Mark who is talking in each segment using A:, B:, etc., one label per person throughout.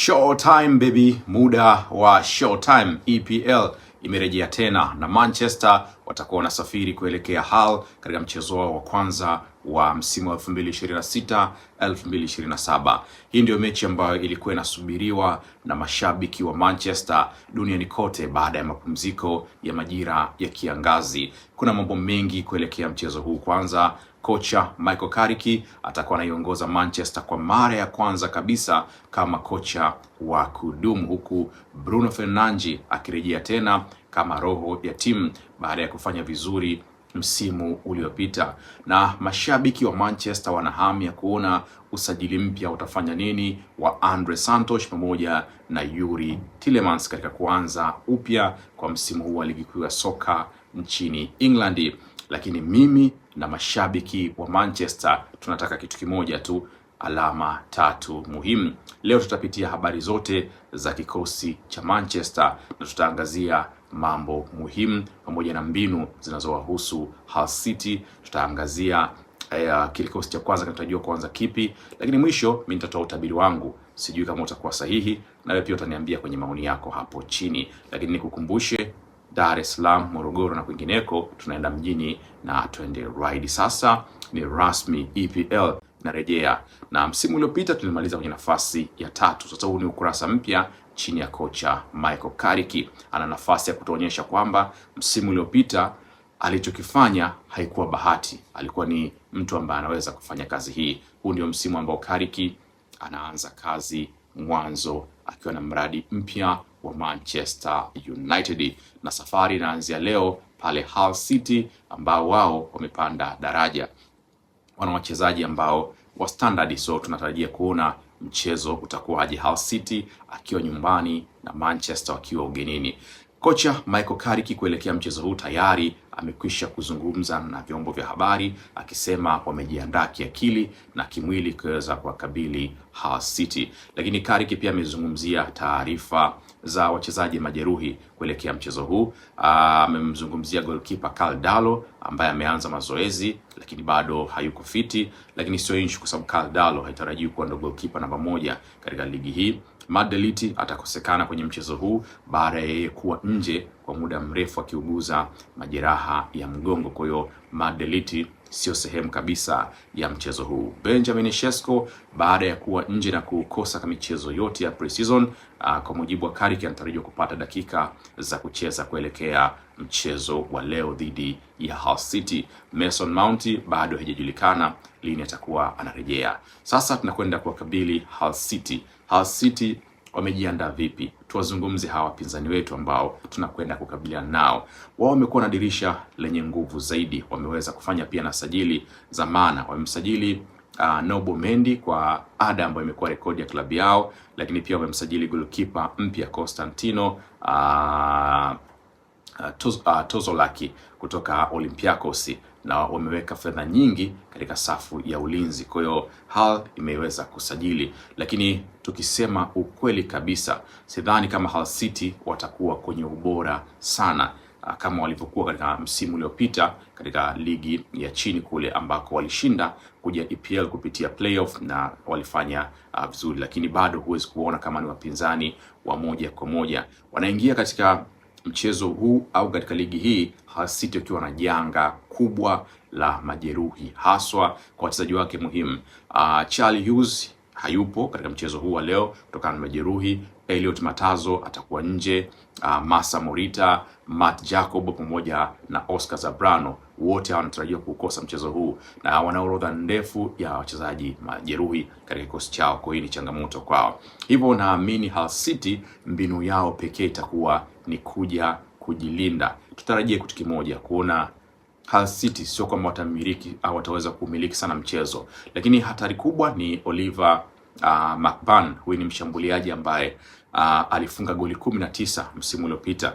A: Showtime baby, muda wa Showtime. EPL imerejea tena na Manchester watakuwa wanasafiri kuelekea Hull katika mchezo wao wa kwanza wa msimu wa 2026-2027. Hii ndio mechi ambayo ilikuwa inasubiriwa na mashabiki wa Manchester duniani kote baada ya mapumziko ya majira ya kiangazi. Kuna mambo mengi kuelekea mchezo huu. Kwanza, kocha Michael Carrick atakuwa anaiongoza Manchester kwa mara ya kwanza kabisa kama kocha wa kudumu, huku Bruno Fernandes akirejea tena kama roho ya timu baada ya kufanya vizuri msimu uliopita. Na mashabiki wa Manchester wana hamu ya kuona usajili mpya utafanya nini wa Andre Santos pamoja na Yuri Tielemans katika kuanza upya kwa msimu huu wa ligi kuu ya soka nchini England. Lakini mimi na mashabiki wa Manchester tunataka kitu kimoja tu, alama 3 muhimu. Leo tutapitia habari zote za kikosi cha Manchester na tutaangazia mambo muhimu pamoja na mbinu zinazowahusu Hull City. Tutaangazia kikosi cha kwanza kinatajwa kuanza kipi, lakini mwisho mimi nitatoa utabiri wangu. Sijui kama utakuwa sahihi, na wewe pia utaniambia kwenye maoni yako hapo chini. Lakini nikukumbushe, Dar es Salaam, Morogoro na kwingineko tunaenda mjini na twende ride. Sasa ni rasmi, EPL narejea, na msimu uliopita tulimaliza kwenye nafasi ya 3. Sasa huu ni ukurasa mpya chini ya kocha Michael Carrick. Ana nafasi ya kutuonyesha kwamba msimu uliopita alichokifanya haikuwa bahati, alikuwa ni mtu ambaye anaweza kufanya kazi hii. Huu ndio msimu ambao Carrick anaanza kazi mwanzo akiwa na mradi mpya wa Manchester United, na safari inaanzia leo pale Hull City ambao wao wamepanda daraja. Wana wachezaji ambao wa standard, so tunatarajia kuona mchezo utakuwaje, Hull City akiwa nyumbani na Manchester wakiwa ugenini. Kocha Michael Carrick kuelekea mchezo huu tayari amekwisha kuzungumza na vyombo vya habari akisema wamejiandaa kiakili na kimwili kuweza kuwakabili Hull City. Lakini Carrick pia amezungumzia taarifa za wachezaji majeruhi kuelekea mchezo huu. Amemzungumzia goalkeeper Karl Darlow ambaye ameanza mazoezi lakini bado hayuko fiti, lakini sio issue kwa sababu Karl Darlow haitarajiwi kuwa ndo goalkeeper namba 1 katika ligi hii. Matt de Ligt atakosekana kwenye mchezo huu baada ya yeye kuwa nje kwa muda mrefu akiuguza majeraha ya mgongo. Kwa hiyo Matt de Ligt sio sehemu kabisa ya mchezo huu. Benjamin Sesko baada ya kuwa nje na kukosa michezo yote ya pre-season, kwa mujibu wa Carrick anatarajiwa kupata dakika za kucheza kuelekea mchezo wa leo dhidi ya Hull City. Mason Mount bado hajajulikana lini atakuwa anarejea. Sasa tunakwenda kuwakabili Hull City. Hull City wamejiandaa vipi? Tuwazungumze hawa wapinzani wetu ambao tunakwenda kukabiliana nao. Wao wamekuwa na dirisha lenye nguvu zaidi, wameweza kufanya pia na sajili za maana. Wamemsajili Noble Mendy kwa ada ambayo imekuwa rekodi ya klabu yao, lakini pia wamemsajili goalkeeper mpya Constantino Tozolaki kutoka Olympiacos, na wameweka fedha nyingi katika safu ya ulinzi. Kwa hiyo Hull imeweza kusajili, lakini tukisema ukweli kabisa, sidhani kama Hull City watakuwa kwenye ubora sana kama walivyokuwa katika msimu uliopita katika ligi ya chini kule ambako walishinda kuja EPL kupitia playoff na walifanya vizuri, lakini bado huwezi kuona kama ni wapinzani wa moja kwa moja. Wanaingia katika mchezo huu au katika ligi hii Hull City wakiwa na janga kubwa la majeruhi, haswa kwa wachezaji wake muhimu. Charlie Hughes hayupo katika mchezo huu wa leo kutokana na majeruhi. Elliot Matazo atakuwa nje. Massa Morita, Matt Jacob pamoja na Oscar Zabrano wote wanatarajiwa kukosa mchezo huu, na wana orodha ndefu ya wachezaji majeruhi katika kikosi chao. Kwa hiyo ni changamoto kwao. Hivyo naamini Hull City mbinu yao pekee itakuwa ni kuja kujilinda. Tutarajie kitu kimoja, kuona Hull City sio kwamba watamiliki au wataweza kumiliki sana mchezo, lakini hatari kubwa ni Oliver McBurn. Huyu ni mshambuliaji ambaye alifunga goli 19 msimu uliopita.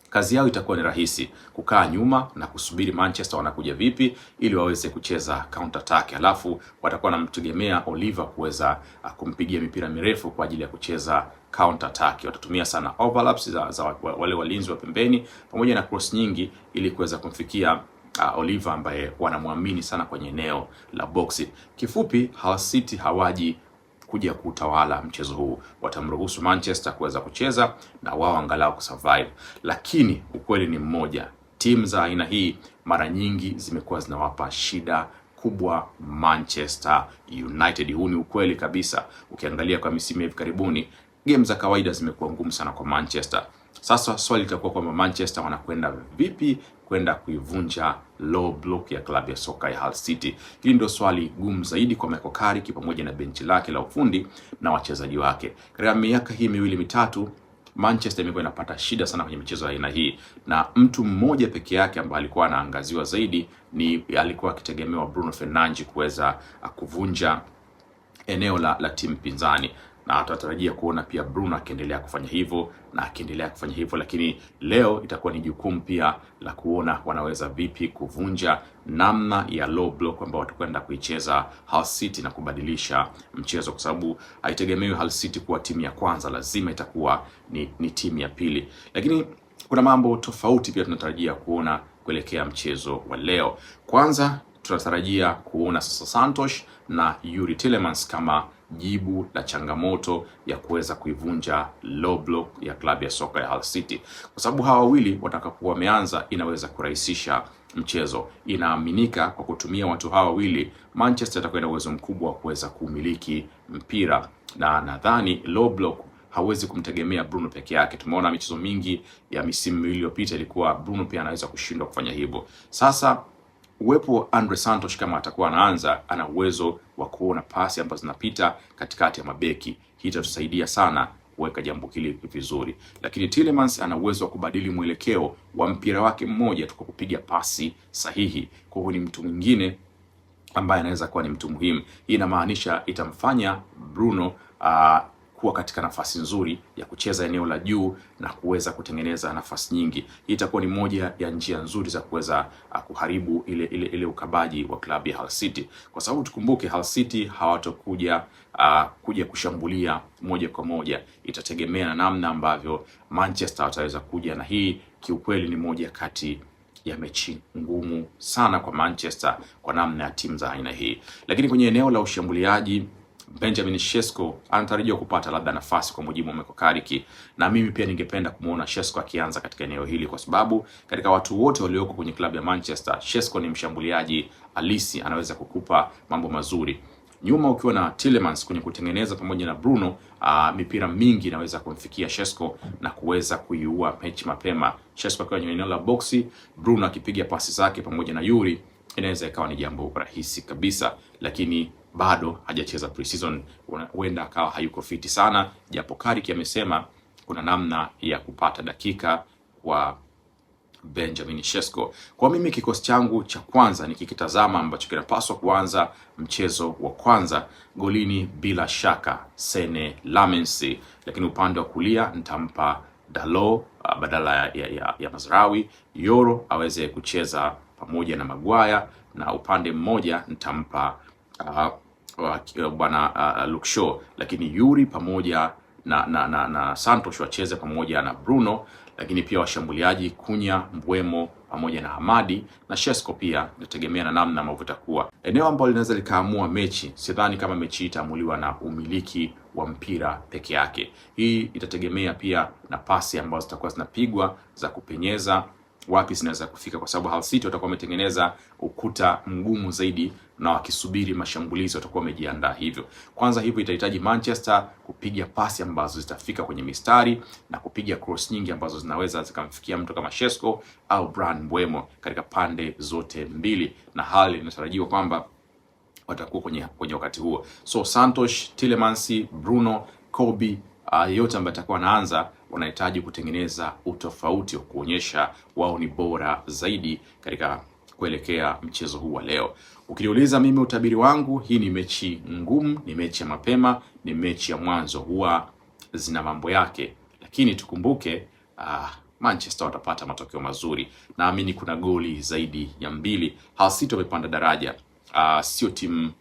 A: Kazi yao itakuwa ni rahisi, kukaa nyuma na kusubiri Manchester wanakuja vipi ili waweze kucheza counter attack. Alafu watakuwa wanamtegemea Oliver kuweza kumpigia mipira mirefu kwa ajili ya kucheza counter attack. Watatumia sana overlaps za wale walinzi wa pembeni pamoja na cross nyingi ili kuweza kumfikia Oliver ambaye wanamwamini sana kwenye eneo la box. Kifupi, Hull City hawaji kuja kutawala mchezo huu. Watamruhusu Manchester kuweza kucheza na wao angalau kusurvive. Lakini ukweli ni mmoja, timu za aina hii mara nyingi zimekuwa zinawapa shida kubwa Manchester United. Huu ni ukweli kabisa. Ukiangalia kwa misimu hivi karibuni, game za kawaida zimekuwa ngumu sana kwa Manchester. Sasa swali litakuwa kwamba Manchester wanakwenda vipi kwenda kuivunja low block ya klabu ya soka ya Hull City. Hili ndio swali gumu zaidi kwa Michael Carrick pamoja na benchi lake la ufundi na wachezaji wake. Katika miaka hii miwili mitatu, Manchester imekuwa inapata shida sana kwenye michezo ya aina hii, na mtu mmoja peke yake ambaye alikuwa anaangaziwa zaidi alikuwa akitegemewa Bruno Fernandes kuweza kuvunja eneo la timu pinzani, na tutatarajia kuona pia Bruno akiendelea kufanya hivyo lakini leo itakuwa ni jukumu pia la kuona wanaweza vipi kuvunja namna ya low block ambao watakwenda kuicheza Hull City na kubadilisha mchezo, kwa sababu haitegemewi Hull City kuwa timu ya kwanza, lazima itakuwa ni timu ya pili. Lakini kuna mambo tofauti pia tunatarajia kuona kuelekea mchezo wa leo. Kwanza tunatarajia kuona sasa Santos na Yuri Tielemans kama jibu la changamoto ya kuweza kuivunja low block ya klabu ya soka ya Hull City, kwa sababu hawa wawili watakapokuwa wameanza inaweza kurahisisha mchezo. Inaaminika kwa kutumia watu hawa wawili Manchester itakuwa na uwezo mkubwa wa kuweza kumiliki mpira, na nadhani low block hawezi kumtegemea Bruno peke yake. Tumeona michezo mingi ya misimu miwili iliyopita ilikuwa Bruno pia anaweza kushindwa kufanya hivyo. Sasa uwepo wa Andre Santos kama atakuwa anaanza, ana uwezo wa kuona pasi ambazo zinapita katikati ya mabeki. Hii itatusaidia sana kuweka jambo hili vizuri. Lakini Tielemans ana uwezo wa kubadili mwelekeo wa mpira wake mmoja tu kwa kupiga pasi sahihi. Kwa hiyo ni mtu mwingine ambaye anaweza kuwa ni mtu muhimu. Hii inamaanisha itamfanya Bruno kuwa katika nafasi nzuri ya kucheza eneo la juu na kuweza kutengeneza nafasi nyingi. Hii itakuwa ni moja ya njia nzuri za kuweza kuharibu ile ukabaji wa klabu ya Hull City, kwa sababu tukumbuke Hull City hawatakuja kuja kushambulia moja kwa moja. Itategemea na namna ambavyo Manchester wataweza kuja, na hii kiukweli ni moja kati ya mechi ngumu sana kwa Manchester kwa namna ya timu za aina hii. Lakini kwenye eneo la ushambuliaji, Benjamin Sesko anatarajiwa kupata labda nafasi kwa mujibu wa Michael Carrick, na mimi pia ningependa kumuona Sesko akianza katika eneo hili, kwa sababu katika watu wote walioko kwenye klabu ya Manchester, Sesko ni mshambuliaji halisi, anaweza kukupa mambo mazuri. Nyuma ukiwa na Tielemans kwenye kutengeneza pamoja na Bruno, mipira mingi inaweza kumfikia Sesko na kuweza kuiua mechi mapema. Sesko akiwa kwenye eneo la boxi, Bruno akipiga pasi zake pamoja na Yuri, inaweza ikawa ni jambo rahisi kabisa, lakini bado hajacheza pre-season, huenda akawa hayuko fiti sana, japo Carrick amesema kuna namna ya kupata dakika kwa Benjamin Sesko. Kwa mimi kikosi changu cha kwanza nikikitazama ambacho kinapaswa kuanza mchezo wa kwanza, golini bila shaka Senne Lammens, lakini upande wa kulia nitampa Dalot badala ya Mazraoui, Yoro aweze kucheza pamoja na Maguire, na upande mmoja nitampa bwana Luke Shaw, lakini Yuri pamoja na Santos wacheze pamoja na Bruno, lakini pia washambuliaji Kunya, Mbeumo pamoja na Hamadi na Sesko pia, inategemea na namna ambavyo itakuwa. Eneo ambalo linaweza likaamua mechi, sidhani kama mechi itaamuliwa na umiliki wa mpira peke yake. Hii itategemea pia na pasi ambazo zitakuwa zinapigwa za kupenyeza, wapi zinaweza kufika, kwa sababu Hull City watakuwa wametengeneza ukuta mgumu zaidi na wakisubiri mashambulizi watakuwa wamejiandaa hivyo. Kwanza hivyo itahitaji Manchester kupiga pasi ambazo zitafika kwenye mistari na kupiga cross nyingi ambazo zinaweza zikamfikia mtu kama Sesko au Bryan Mbeumo katika pande zote mbili, na hali inatarajiwa kwamba watakuwa kwenye wakati huo. So Santos, Tielemans, Bruno, Kobe, yote ambaye atakuwa anaanza wanahitaji kutengeneza utofauti wa kuonyesha wao ni bora zaidi katika kuelekea mchezo huu wa leo. Ukiniuliza mimi utabiri wangu, hii ni mechi ngumu, ni mechi ya mapema, ni mechi ya mwanzo, huwa zina mambo yake, lakini tukumbuke Manchester watapata matokeo mazuri. Naamini kuna goli zaidi ya 2. Hull City wamepanda daraja, sio timu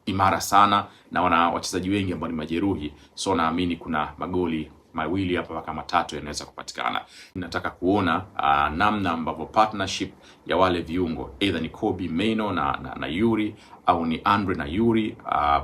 A: imara sana na wana wachezaji wengi ambao ni majeruhi, so naamini kuna magoli 2 hapa mpaka 3 yanaweza kupatikana. Nataka kuona namna ambavyo partnership ya wale viungo, either ni Kobe Mainoo na Yuri, au ni Andre na Yuri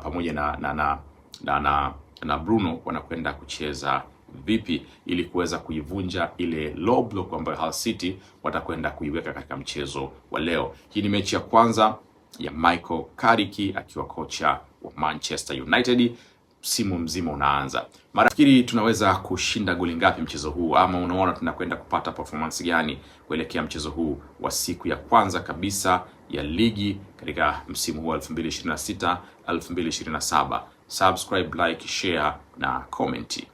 A: pamoja na na Bruno wanakwenda kucheza vipi ili kuweza kuivunja ile low block ambayo Hull City watakwenda kuiweka katika mchezo wa leo. Hii ni mechi ya kwanza ya Michael Carrick akiwa kocha wa Manchester United. Msimu mzima unaanza. Nafikiri tunaweza kushinda goli ngapi mchezo huu, ama unaona tunakwenda kupata performance gani kuelekea mchezo huu wa siku ya kwanza kabisa ya ligi katika msimu huu 2026 2027? Subscribe, like, share na comment.